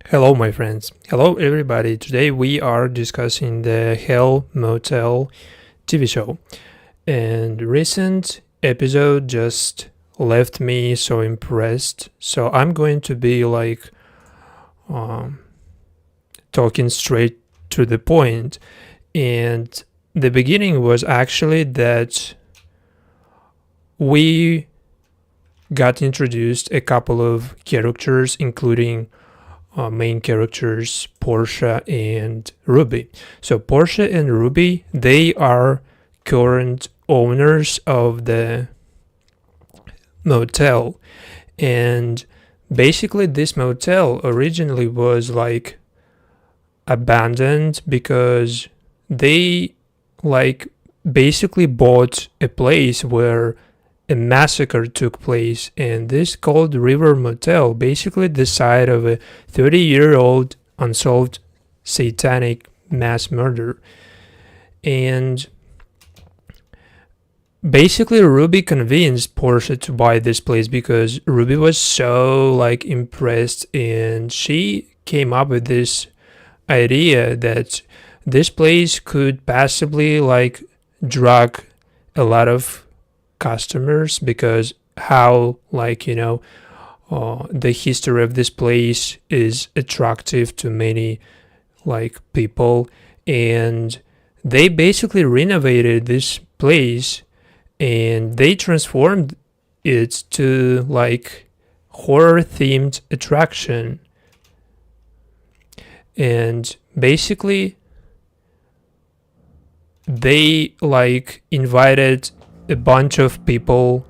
Hello, my friends. Hello, everybody. Today we are discussing the Hell Motel TV show. And recent episode just left me so impressed. So I'm going to be um, talking straight to the point. And the beginning was actually that we got introduced a couple of characters, including main characters Portia and Ruby. So Portia and Ruby, they are current owners of the motel, and basically this motel originally was abandoned because they basically bought a place where a massacre took place, and this Cold River Motel, basically the site of a 30-year-old unsolved satanic mass murder. And basically Ruby convinced Portia to buy this place because Ruby was so impressed, and she came up with this idea that this place could possibly drug a lot of customers because how the history of this place is attractive to many people, and they basically renovated this place and they transformed it to horror themed attraction. And basically they invited a bunch of people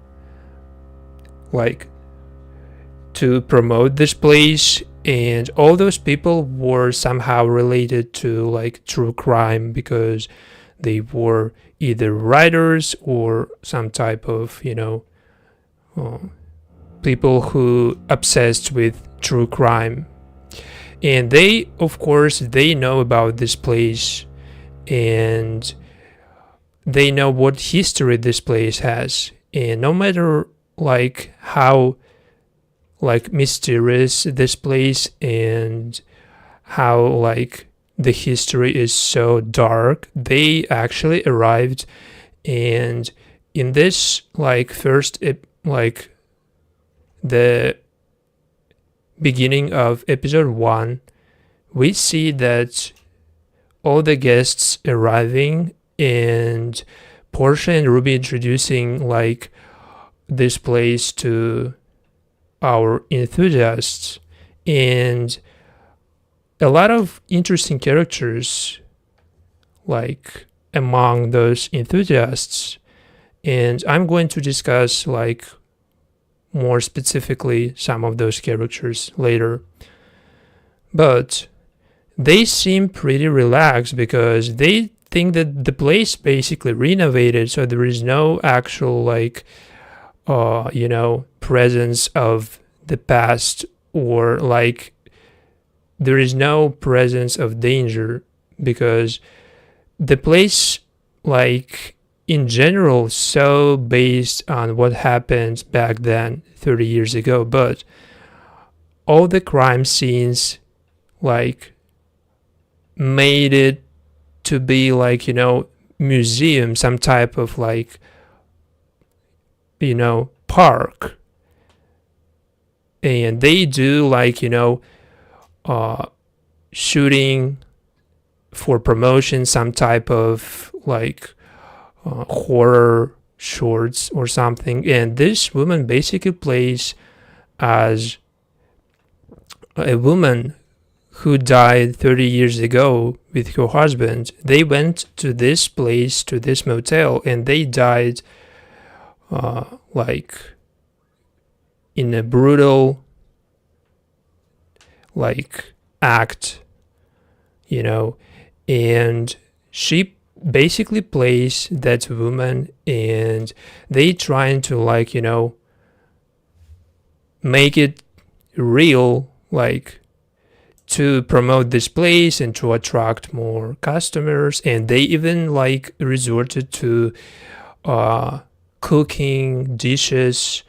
to promote this place, and all those people were somehow related to true crime because they were either writers or some type of uh, people who obsessed with true crime. And they, of course, they know about this place, and they know what history this place has. And no matter how mysterious this place and how the history is so dark, they actually arrived. And in this first the beginning of episode 1, we see that all the guests arriving and Portia and Ruby introducing this place to our enthusiasts, and a lot of interesting characters among those enthusiasts. And I'm going to discuss more specifically some of those characters later. But they seem pretty relaxed because they think that the place basically renovated, so there is no actual presence of the past, or there is no presence of danger, because the place in general so based on what happened back then 30 years ago, but all the crime scenes made it to be museum, some type of park. And they do shooting for promotion, some type of horror shorts or something. And this woman basically plays as a woman who died 30 years ago with her husband. They went to this place, to this motel, and they died in a brutal act, and she basically plays that woman, and they trying to make it real, to promote this place and to attract more customers. And they even resorted to cooking dishes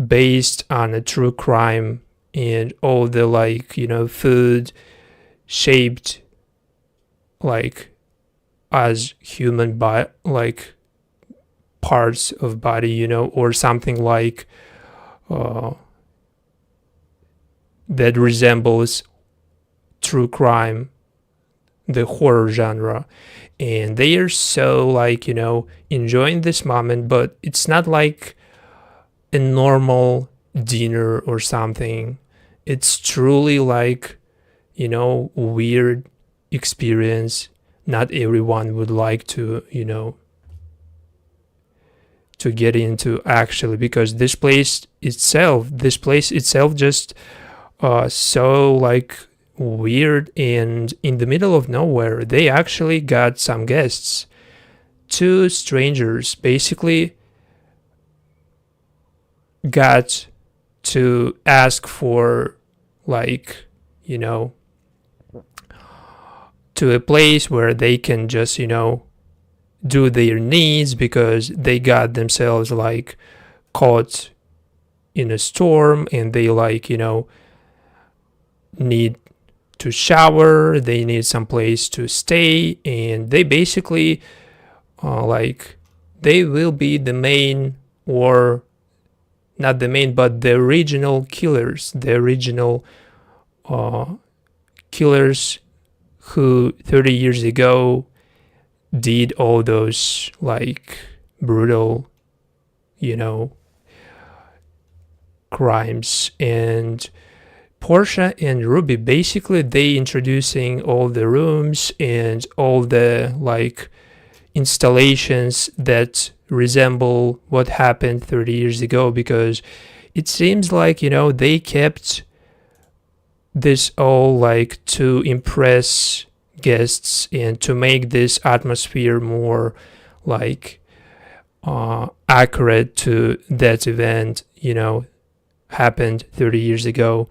based on a true crime and all the like, food shaped like as human like parts of body, or something like that resembles true crime, the horror genre. And they are so like, enjoying this moment, but it's not like a normal dinner or something. It's truly like, weird experience. Not everyone would like to, to get into actually, because this place itself just so like weird, and in the middle of nowhere they actually got some guests. Two strangers basically got to ask for like, to a place where they can just, do their needs, because they got themselves like caught in a storm, and they like, need to shower, they need some place to stay, and they basically like they will be the main, or not the main, but the original killers, killers who 30 years ago did all those like brutal, crimes. And Portia and Ruby basically they introducing all the rooms and all the like installations that resemble what happened 30 years ago, because it seems like, they kept this all like to impress guests and to make this atmosphere more like accurate to that event, happened 30 years ago.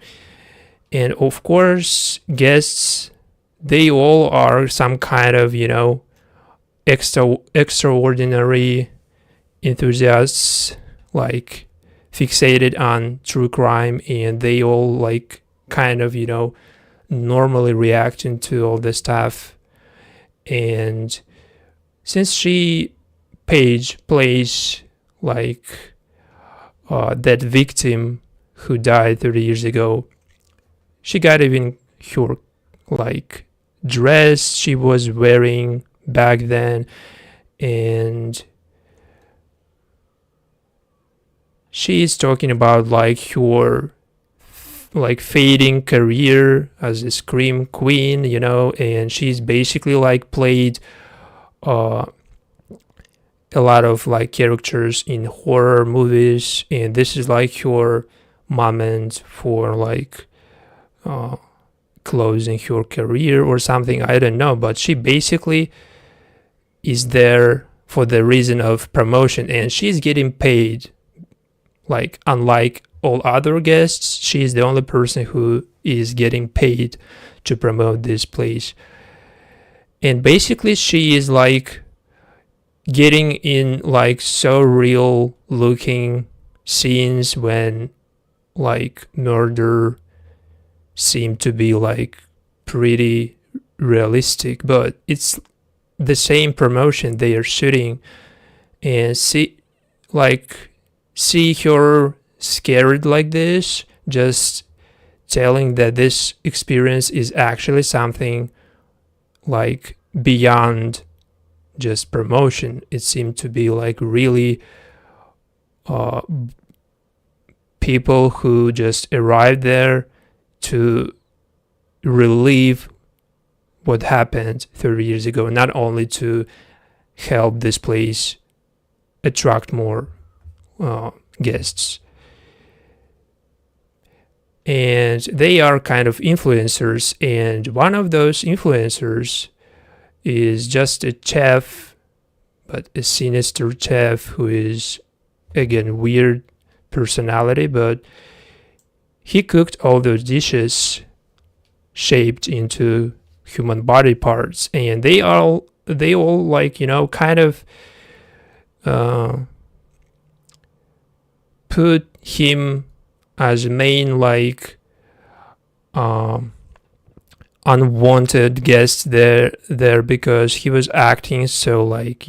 And of course, guests, they all are some kind of, extraordinary enthusiasts, like fixated on true crime, and they all like kind of, normally reacting to all this stuff. And since Paige plays like that victim who died 30 years ago, she got even her like dress she was wearing back then, and she is talking about like her like fading career as a scream queen, and she's basically like played a lot of like characters in horror movies, and this is like her moment for like closing her career or something, I don't know, but she basically is there for the reason of promotion, and she's getting paid. Like unlike all other guests, she is the only person who is getting paid to promote this place. And basically she is like getting in like so real looking scenes when like murder seemed to be like pretty realistic, but it's the same promotion they are shooting. And see her scared like this, just telling that this experience is actually something like beyond just promotion. It seemed to be like really people who just arrived there to relieve what happened 30 years ago, not only to help this place attract more guests. And they are kind of influencers, and one of those influencers is just a chef, but a sinister chef who is again weird personality, but he cooked all those dishes shaped into human body parts, and they all like, kind of put him as main like unwanted guest there because he was acting so like,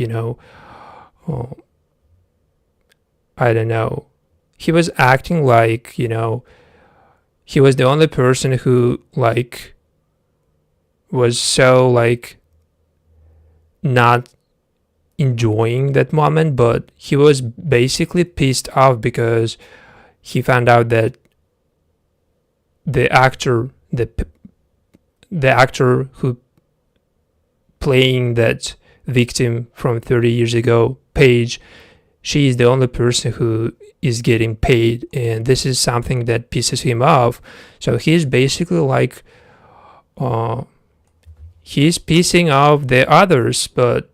oh, I don't know, he was acting like, he was the only person who like was so like not enjoying that moment, but he was basically pissed off because he found out that the actor who playing that victim from 30 years ago, Paige, she is the only person who is getting paid, and this is something that pisses him off. So he's basically like he's pissing off the others, but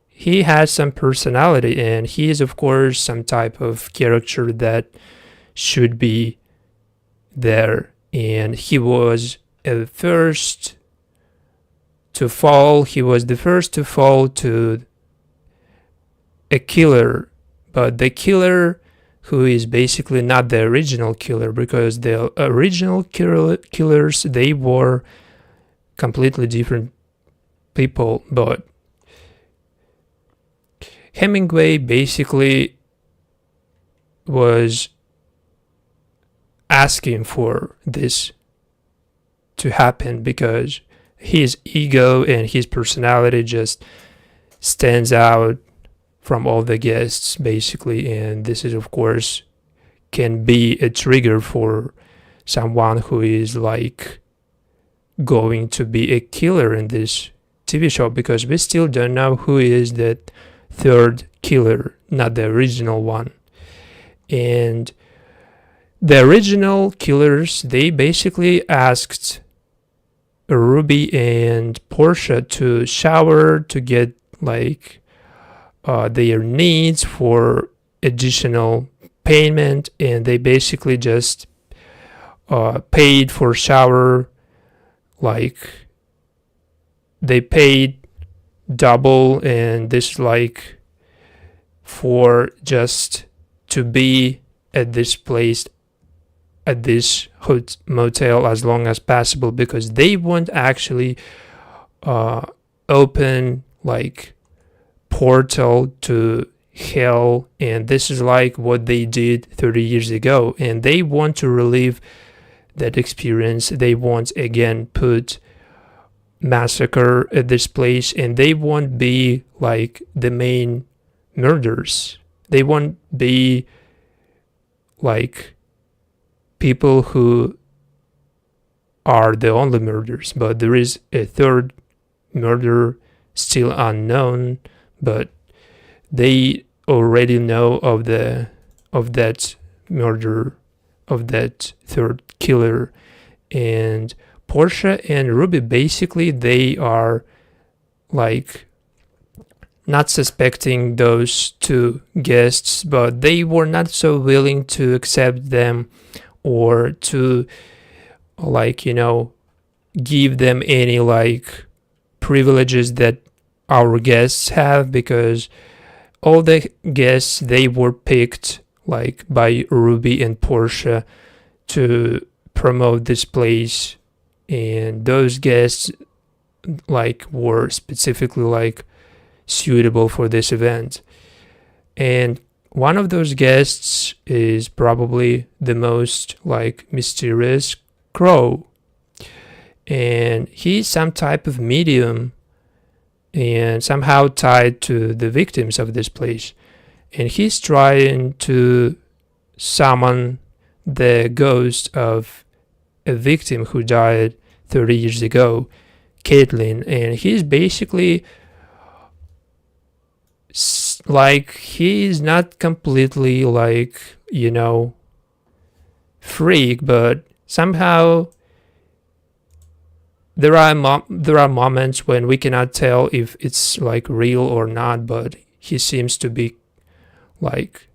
he has some personality, and he is of course some type of character that should be there. And he was the first to fall. He was the first to fall to a killer, but the killer who is basically not the original killer, because the original killers, they were completely different people. But Hemingway basically was asking for this to happen because his ego and his personality just stands out from all the guests basically, and this is of course can be a trigger for someone who is like going to be a killer in this TV show, because we still don't know who is that third killer, not the original one. And the original killers, they basically asked Ruby and Portia to shower to get like their needs for additional payment, and they basically just paid for shower, like they paid double, and this like for just to be at this place, at this motel as long as possible, because they won't actually open like portal to hell, and this is like what they did 30 years ago, and they want to relive that experience. They want again put massacre at this place, and they won't be like the main murders. They won't be like people who are the only murders, but there is a third murder still unknown, but they already know of that murder, of that third killer. And Portia and Ruby basically, they are like not suspecting those two guests, but they were not so willing to accept them or to like, give them any like privileges that our guests have, because all the guests, they were picked like by Ruby and Portia to promote this place, and those guests like were specifically like suitable for this event. And one of those guests is probably the most like mysterious, Crow, and he's some type of medium and somehow tied to the victims of this place, and he's trying to summon the ghost of a victim who died 30 years ago, Caitlin. And he's basically like, he's not completely like, freak, but somehow there are moments when we cannot tell if it's like real or not, but he seems to be like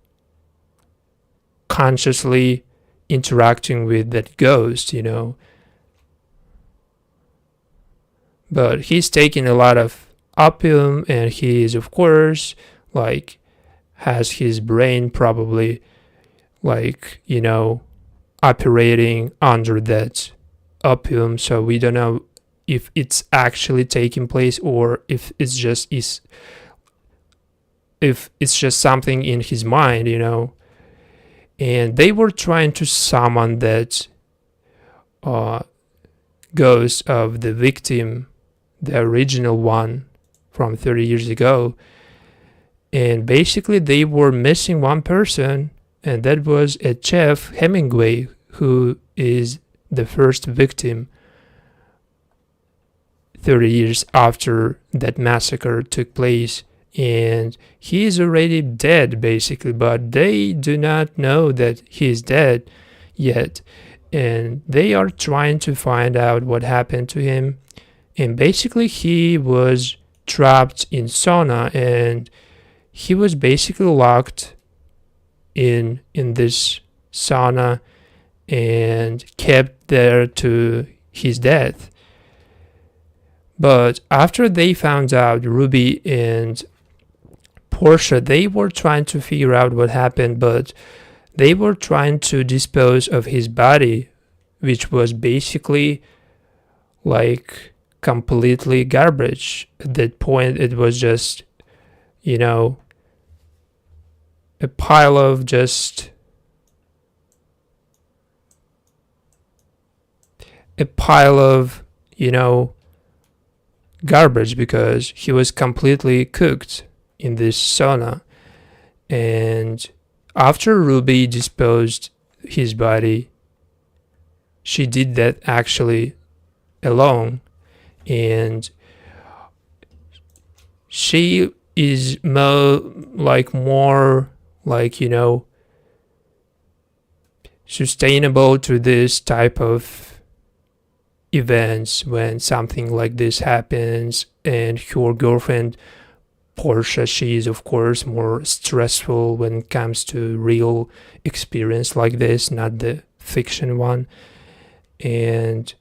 consciously interacting with that ghost, But he's taking a lot of opium, and he is of course like has his brain probably like, operating under that opium, so we don't know if it's actually taking place or if it's just something in his mind, And they were trying to summon that ghost of the victim, the original one from 30 years ago. And basically they were missing one person, and that was a Jeff Hemingway, who is the first victim 30 years after that massacre took place. And he is already dead, basically, but they do not know that he is dead yet. And they are trying to find out what happened to him. And basically he was trapped in sauna, and he was basically locked in this sauna and kept there to his death. But after they found out, Ruby and Portia, they were trying to figure out what happened, but they were trying to dispose of his body, which was basically like completely garbage. At that point, it was just, a pile of garbage, because he was completely cooked in this sauna. And after Ruby disposed his body, she did that actually alone, and she is more sustainable to this type of events when something like this happens. And her girlfriend Portia, she is of course more stressful when it comes to real experience like this, not the fiction one. And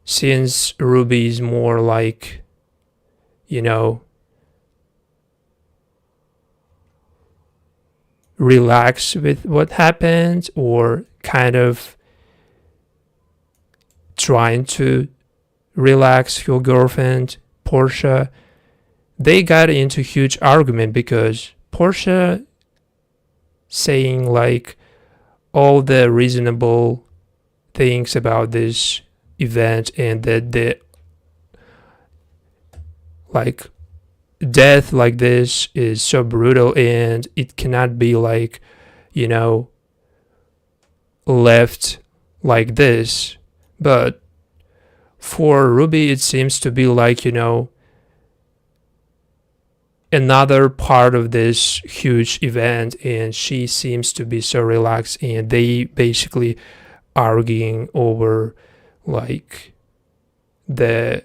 since Ruby is more like, relax with what happened, or kind of trying to relax your girlfriend Portia, they got into huge argument because Portia saying like all the reasonable things about this event, and that the like death like this is so brutal and it cannot be left like this. But for Ruby it seems to be another part of this huge event, and she seems to be so relaxed, and they basically arguing over the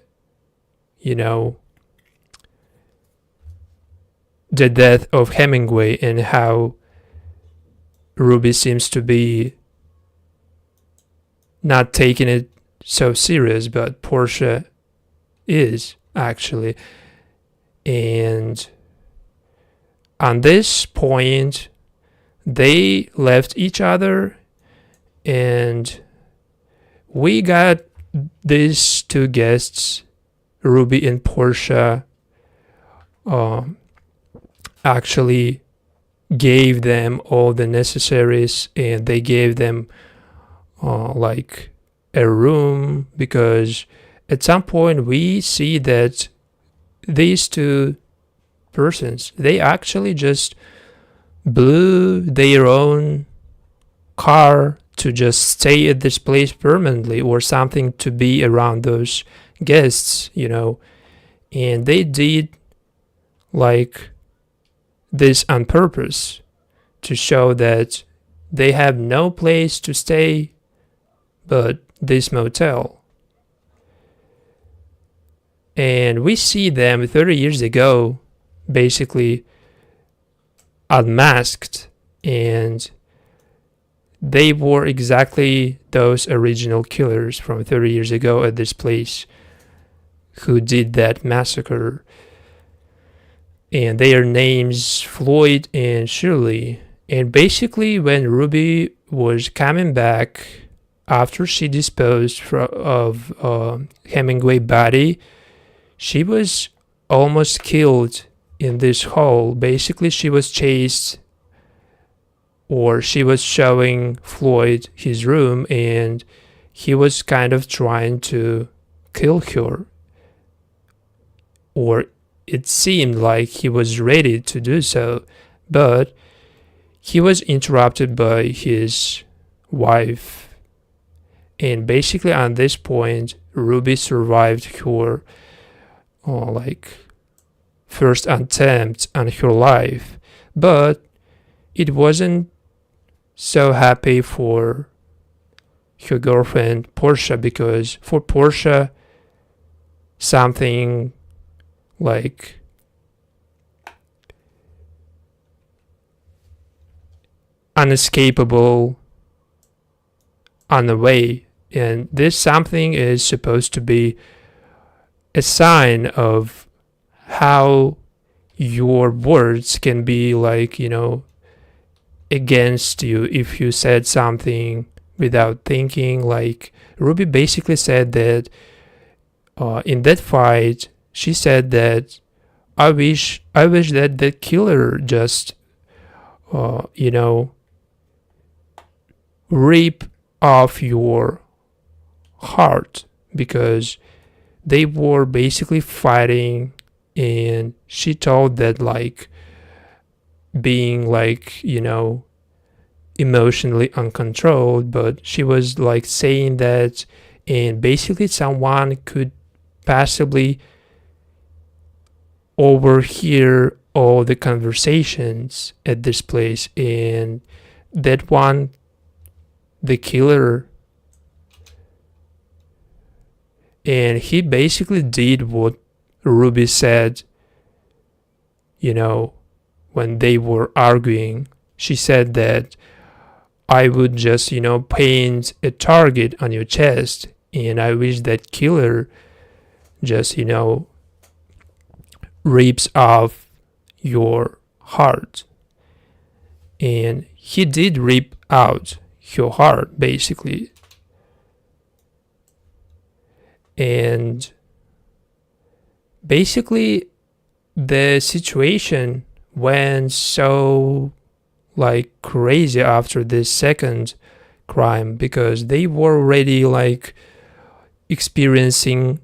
the death of Hemingway, and how Ruby seems to be not taking it so serious, but Portia is actually. And on this point, they left each other, and we got these two guests, Ruby and Portia, actually gave them all the necessaries, and they gave them a room, because at some point we see that these two persons, they actually just blew their own car to just stay at this place permanently, or something, to be around those guests, and they did this on purpose, to show that they have no place to stay but this motel. And we see them 30 years ago basically unmasked, and they were exactly those original killers from 30 years ago at this place who did that massacre. And their names Floyd and Shirley. And basically when Ruby was coming back after she disposed of Hemingway body, she was almost killed in this hole. Basically, she was chased, or she was showing Floyd his room, and he was kind of trying to kill her, or it seemed like he was ready to do so, but he was interrupted by his wife. And basically, on this point, Ruby survived her first attempt on her life, but it wasn't so happy for her girlfriend Portia, because for Portia, something like unescapable on the way, and this something is supposed to be a sign of how your words can be against you if you said something without thinking. Like Ruby basically said that in that fight, she said that I wish that the killer just rip off your heart, because they were basically fighting, and she told that being emotionally uncontrolled, but she was saying that, and basically someone could possibly overhear all the conversations at this place, and that one, the killer, and he basically did what Ruby said, when they were arguing. She said that I would just, paint a target on your chest, and I wish that killer just, rips off your heart. And he did rip out her heart, basically. And basically, the situation went so crazy after this second crime, because they were already experiencing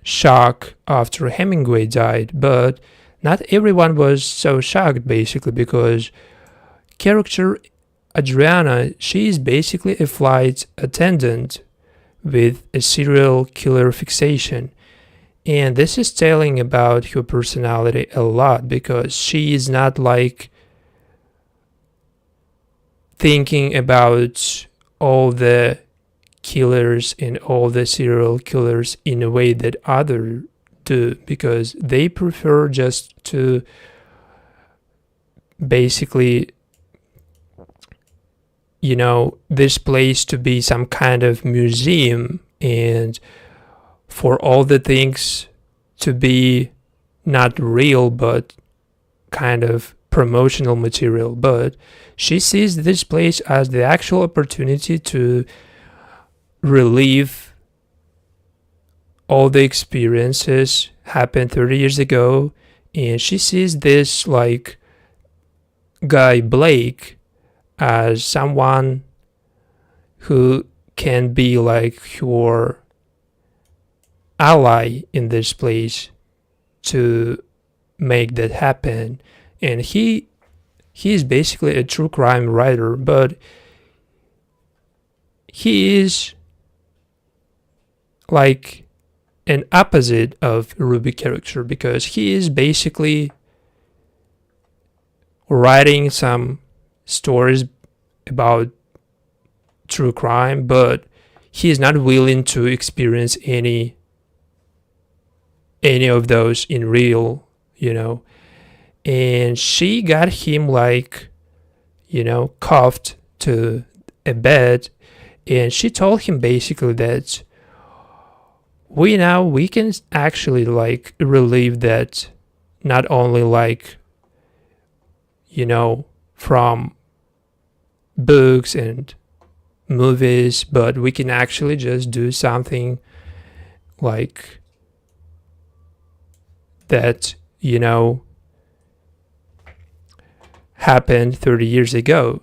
shock after Hemingway died, but not everyone was so shocked, basically, because character Adriana, she is basically a flight attendant with a serial killer fixation. And this is telling about her personality a lot, because she is not thinking about all the killers and all the serial killers in a way that others do, because they prefer just to basically this place to be some kind of museum, and for all the things to be not real but kind of promotional material. But she sees this place as the actual opportunity to relive all the experiences happened 30 years ago, and she sees this guy Blake as someone who can be your ally in this place to make that happen. And he is basically a true crime writer, but he is an opposite of Ruby character, because he is basically writing some stories about true crime, but he is not willing to experience any of those in real, and she got him cuffed to a bed, and she told him basically that we can actually relieve that, not only from books and movies, but we can actually just do something like that, happened 30 years ago.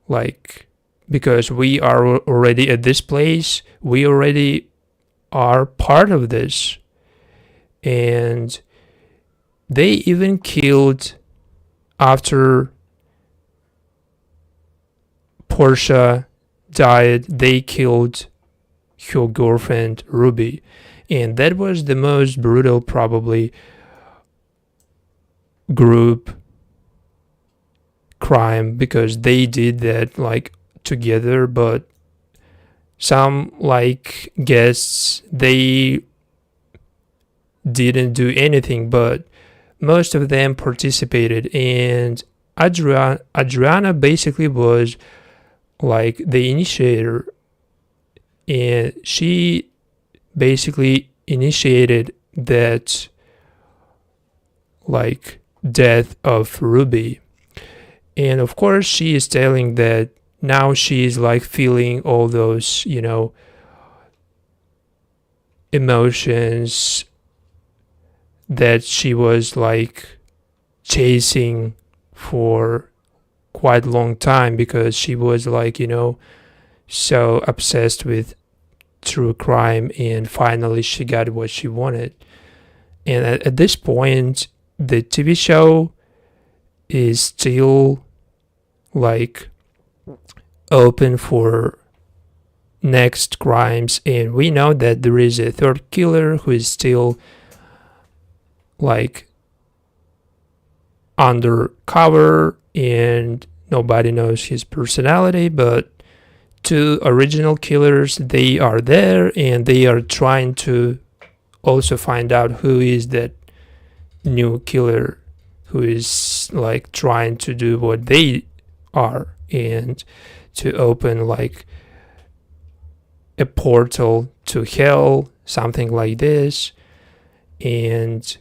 Like, because we are already at this place, we already are part of this. And they even killed, after Portia died, they killed her girlfriend Ruby. And that was the most brutal, probably, group crime, because they did that like together, but some like guests, they didn't do anything, but most of them participated. And Adriana basically was like the initiator, and she basically initiated that like death of Ruby. And of course she is telling that now she is like feeling all those, emotions that she was like chasing for quite a long time, because she was like, so obsessed with true crime, and finally she got what she wanted. And at this point, the TV show is still like open for next crimes, and we know that there is a third killer who is still like undercover, and nobody knows his personality, but two original killers, they are there, and they are trying to also find out who is that new killer who is like trying to do what they are, and to open like a portal to hell, something like this. And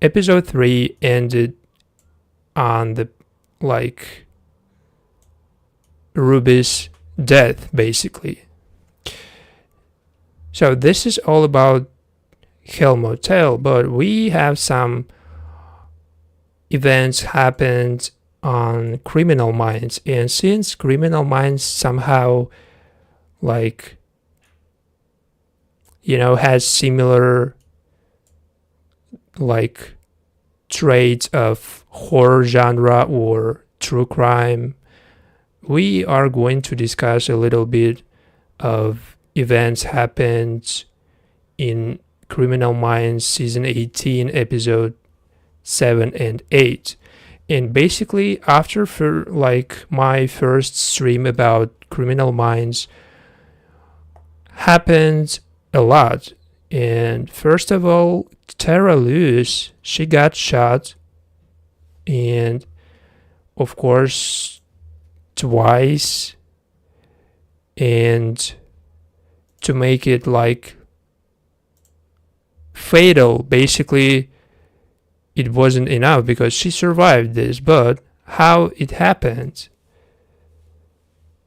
episode 3 ended on the like Ruby's death, basically. So this is all about Hell Motel, but we have some events happened on Criminal Minds, and since Criminal Minds somehow like has similar like traits of horror genre or true crime, we are going to discuss a little bit of events happened in Criminal Minds season 18, episode 7 and 8. And basically, after like my first stream about Criminal Minds, happened a lot. And first of all, Tara Lewis, she got shot, and of course twice. And to make it like fatal, basically it wasn't enough because she survived this. But how it happened?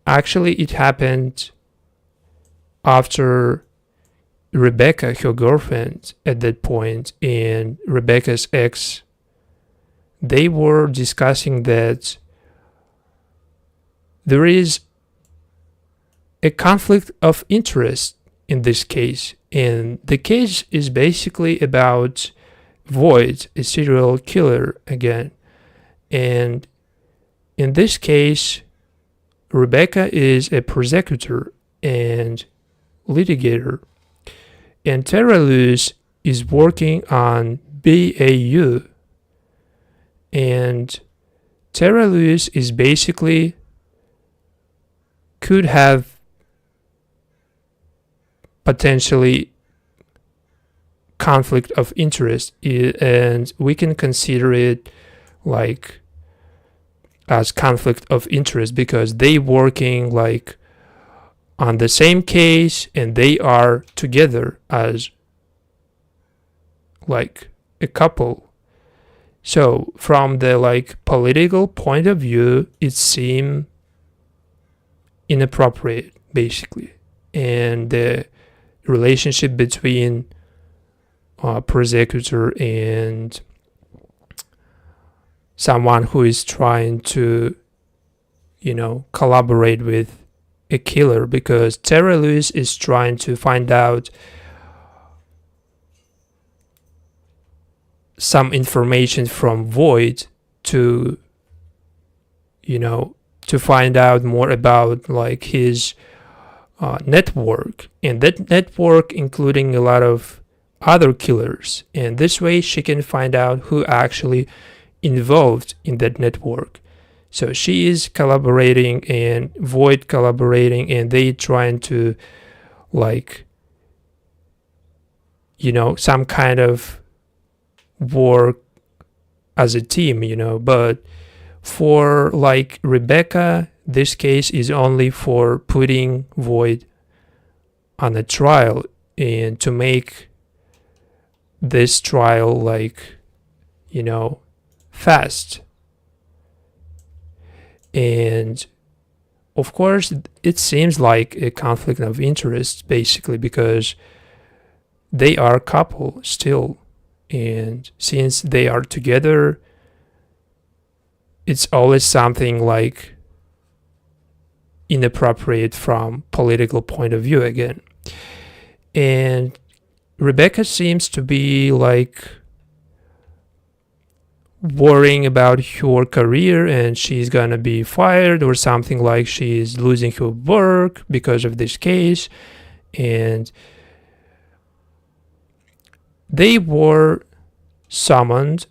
Actually, it happened after Rebecca, her girlfriend at that point, and Rebecca's ex, they were discussing that there is a conflict of interest in this case. And the case is basically about Void, a serial killer again. And in this case, Rebecca is a prosecutor and litigator, and Tara Lewis is working on BAU. And Tara Lewis is basically could have potentially conflict of interest, and we can consider it like as conflict of interest because they working like on the same case, and they are together as like a couple. So from the like political point of view, it seemed inappropriate basically, and the relationship between prosecutor and someone who is trying to, collaborate with a killer, because Tara Lewis is trying to find out some information from Void to, to find out more about like his network, and that network including a lot of other killers, and this way she can find out who actually involved in that network. So she is collaborating and Void collaborating, and they trying to like some kind of work as a team, but for like Rebecca, this case is only for putting Void on a trial and to make this trial like fast. And of course it seems like a conflict of interest basically, because they are a couple still, and since they are together, it's always something like inappropriate from political point of view again. And Rebecca seems to be like worrying about her career, and she's gonna be fired or something, like she's losing her work because of this case. And they were summoned,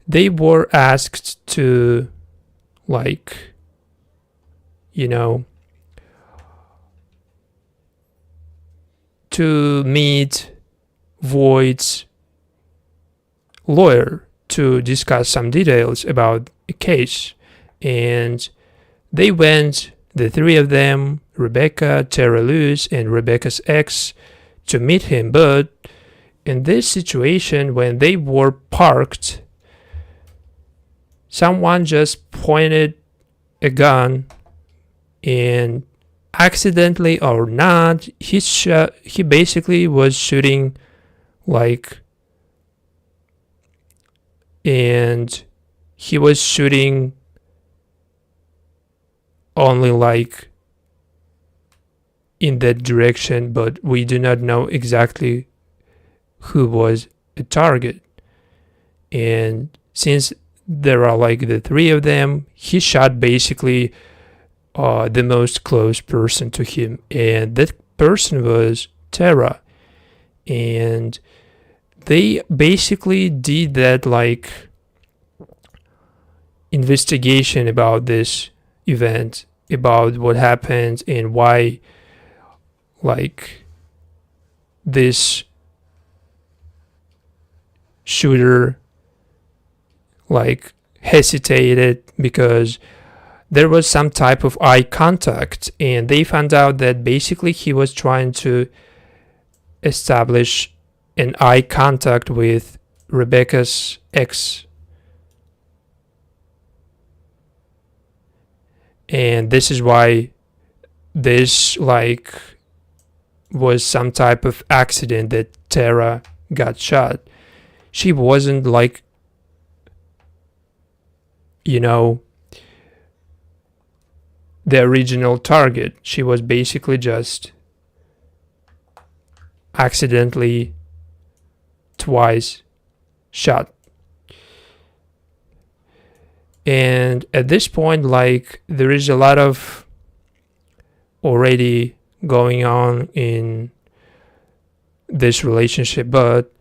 they were asked to like to meet Void's lawyer to discuss some details about a case. And they went, the three of them, Rebecca, Tara Lewis, and Rebecca's ex, to meet him. But in this situation, when they were parked, someone just pointed a gun, and accidentally or not, he basically was shooting like, and he was shooting only like in that direction, but we do not know exactly who was a target. And since there are like the three of them, he shot basically the most close person to him, and that person was Tara. And they basically did that like investigation about this event, about what happened and why like this shooter like hesitated, because there was some type of eye contact, and they found out that basically he was trying to establish an eye contact with Rebecca's ex. And this is why this like was some type of accident that Tara got shot. She wasn't like the original target. She was basically just accidentally twice shot. And at this point, like, there is a lot of already going on in this relationship, but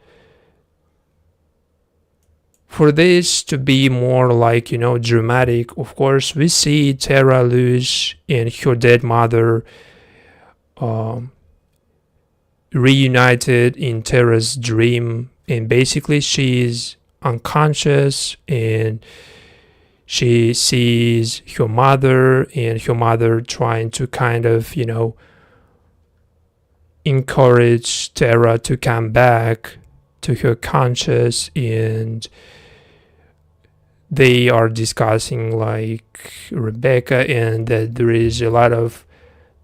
for this to be more like, dramatic, of course, we see Tara Lewis and her dead mother reunited in Tara's dream, and basically she's unconscious and she sees her mother, and her mother trying to kind of, encourage Tara to come back to her conscious. And they are discussing like Rebecca, and that there is a lot of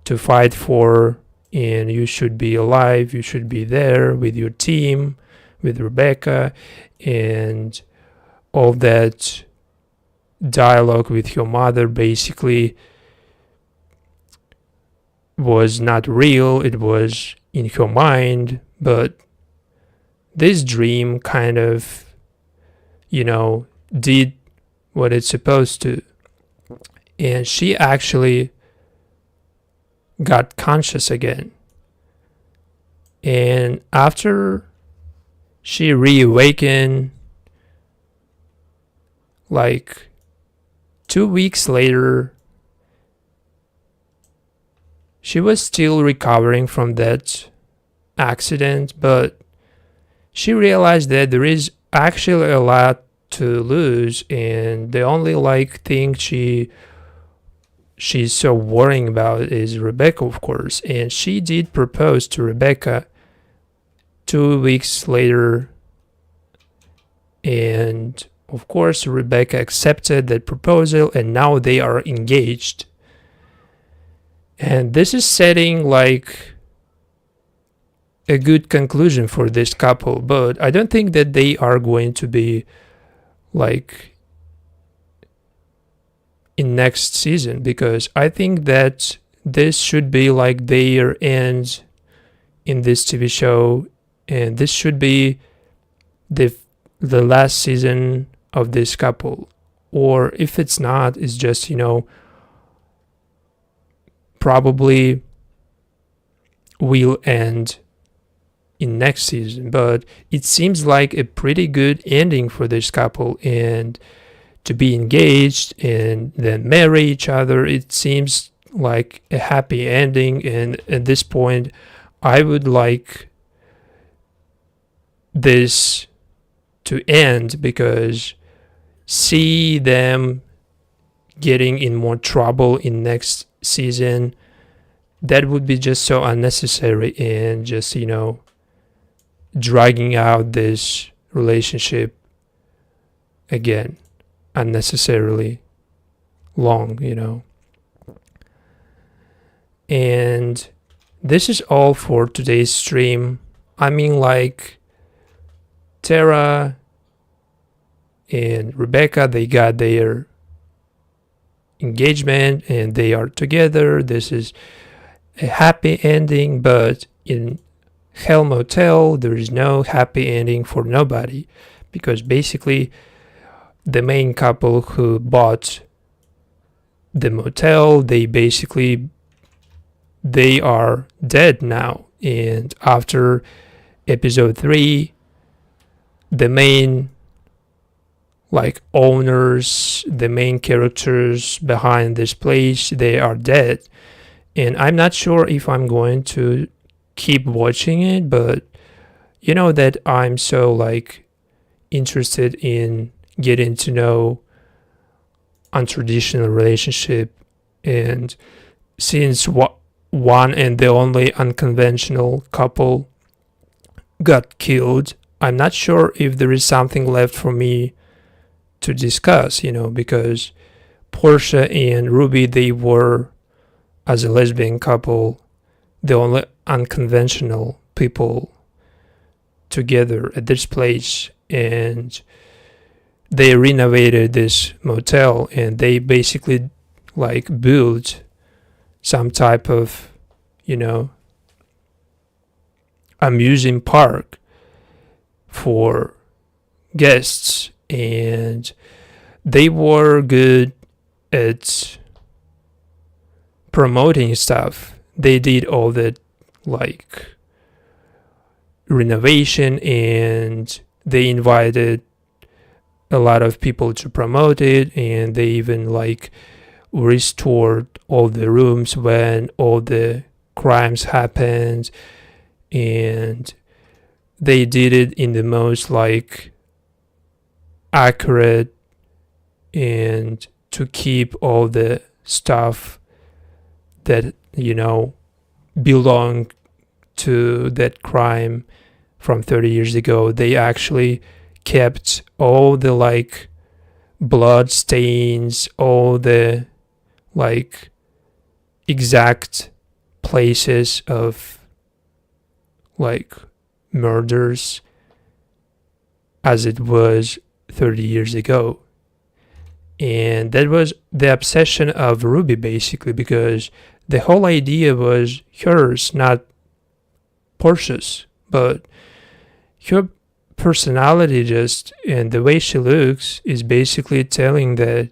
to fight for, and you should be alive, you should be there with your team, with Rebecca, and all that dialogue with your mother basically was not real, it was in her mind, but this dream kind of, did what it's supposed to. And she actually got conscious again. And after she reawakened, like 2 weeks later, she was still recovering from that accident, but she realized that there is actually a lot to lose, and the only thing she's so worrying about is Rebecca, of course. And she did propose to Rebecca 2 weeks later, and of course Rebecca accepted that proposal, and now they are engaged. And this is setting like a good conclusion for this couple, but I don't think that they are going to be like in next season, because I think that this should be like their end in this TV show, and this should be the last season of this couple. Or if it's not, it's just, probably will end in next season. But it seems like a pretty good ending for this couple, and to be engaged and then marry each other, it seems like a happy ending. And at this point, I would like this to end, because see them getting in more trouble in next season, that would be just so unnecessary, and just dragging out this relationship again unnecessarily long. And this is all for today's stream. I mean, like, Tara and Rebecca, they got their engagement and they are together. This is a happy ending, but in Hell Motel, there is no happy ending for nobody, because basically the main couple who bought the motel, they are dead now. And after episode 3, the main owners, the main characters behind this place, they are dead. And I'm not sure if I'm going to keep watching it, but that I'm so interested in getting to know untraditional relationship. And since one and the only unconventional couple got killed, I'm not sure if there is something left for me to discuss, because Portia and Ruby, they were, as a lesbian couple, the only unconventional people together at this place. And they renovated this motel, and they basically built some type of amusing park for guests. And they were good at promoting stuff. They did all that renovation, and they invited a lot of people to promote it, and they even restored all the rooms when all the crimes happened. And they did it in the most accurate, and to keep all the stuff that belong to that crime from 30 years ago. They actually kept all the blood stains, all the like exact places of like murders as it was 30 years ago. And that was the obsession of Ruby, basically, because the whole idea was hers, not Portia's, but her personality just and the way she looks is basically telling that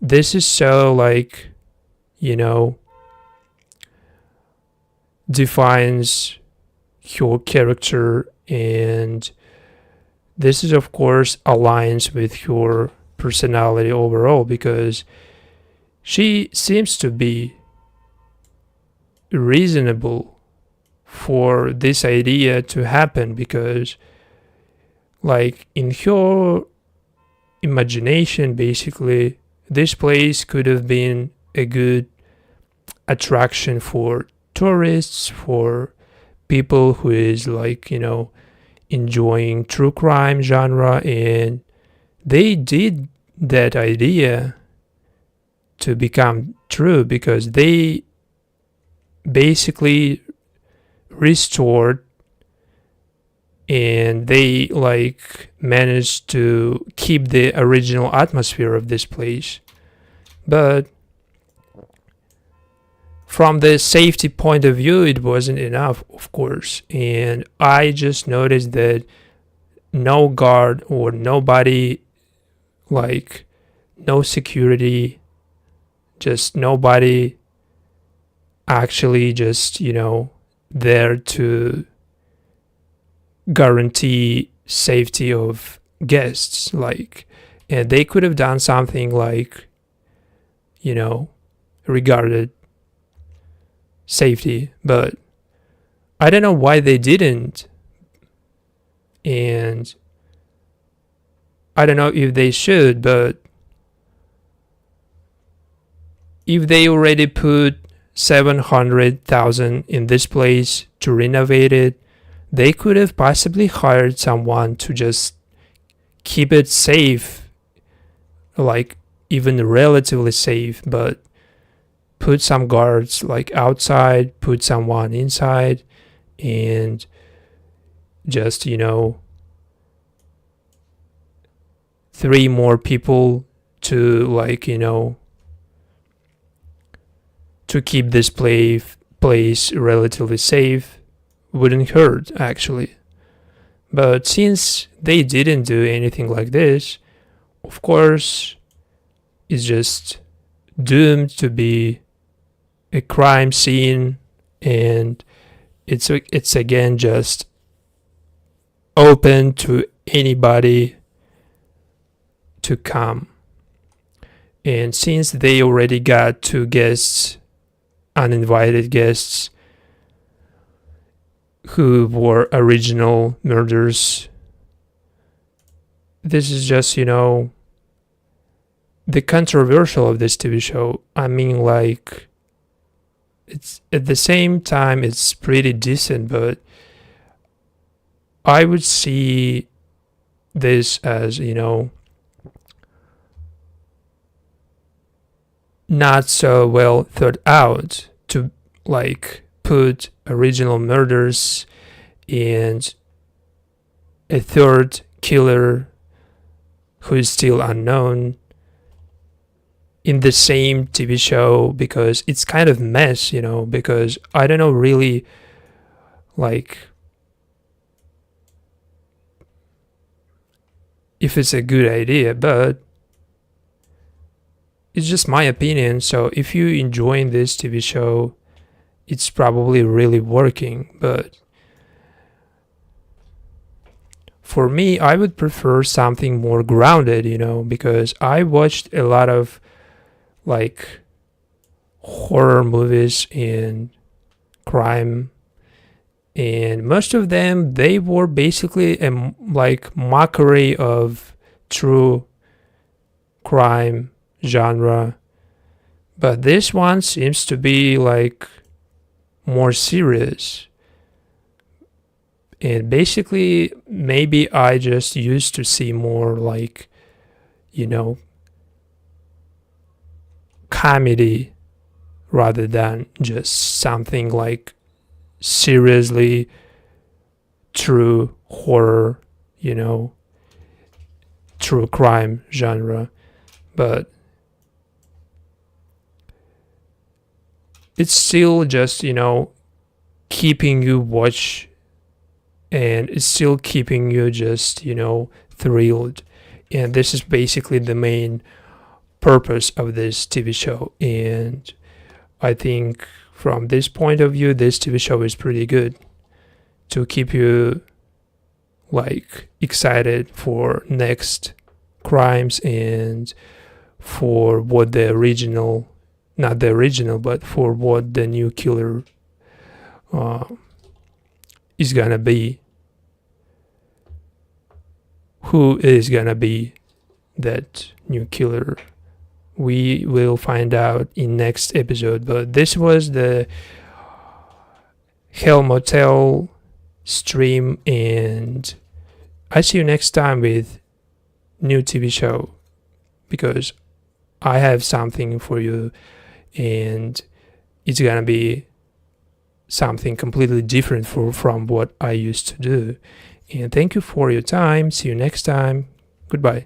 this is so like, you know, defines your character, and this is of course aligns with your personality overall, because she seems to be reasonable for this idea to happen, because like in her imagination basically this place could have been a good attraction for tourists, for people who is like, you know, enjoying true crime genre, and they did that idea to become true because they basically restored and they like managed to keep the original atmosphere of this place. But from the safety point of view, it wasn't enough, of course. And I just noticed that no guard or nobody, like no security, just nobody actually just, you know, there to guarantee safety of guests. Like, and they could have done something like, you know, regarded safety, but I don't know why they didn't. And I don't know if they should, but if they already put 700,000 in this place to renovate it, they could have possibly hired someone to just keep it safe, like even relatively safe, but put some guards like outside, put someone inside, and just, you know, 3 more people to like, you know, to keep this place relatively safe wouldn't hurt actually. But since they didn't do anything like this, of course it's just doomed to be a crime scene, and it's again just open to anybody to come. And since they already got 2 guests, uninvited guests, who were original murders, this is just, you know, the controversial of this TV show. I mean, like, it's at the same time it's pretty decent, but I would see this as, you know, not so well thought out to like put original murders and a 3rd killer who is still unknown in the same TV show, because it's kind of mess, you know, because I don't know really like if it's a good idea, but it's just my opinion. So if you enjoying this TV show, it's probably really working. But for me, I would prefer something more grounded, you know, because I watched a lot of like horror movies and crime, and most of them, they were basically a like mockery of true crime genre. But this one seems to be like more serious. And basically maybe I just used to see more like, you know, comedy rather than just something like seriously true horror, true crime genre. But it's still just, keeping you watch, and it's still keeping you just, thrilled. And this is basically the main purpose of this TV show. And I think from this point of view, this TV show is pretty good to keep you like excited for next crimes and for what the original, not the original, but for what the new killer is gonna be. Who is gonna be that new killer? We will find out in next episode. But this was the Hell Motel stream, and I see you next time with new TV show, because I have something for you, and it's gonna be something completely different from what I used to do. And thank you for your time. See you next time. Goodbye.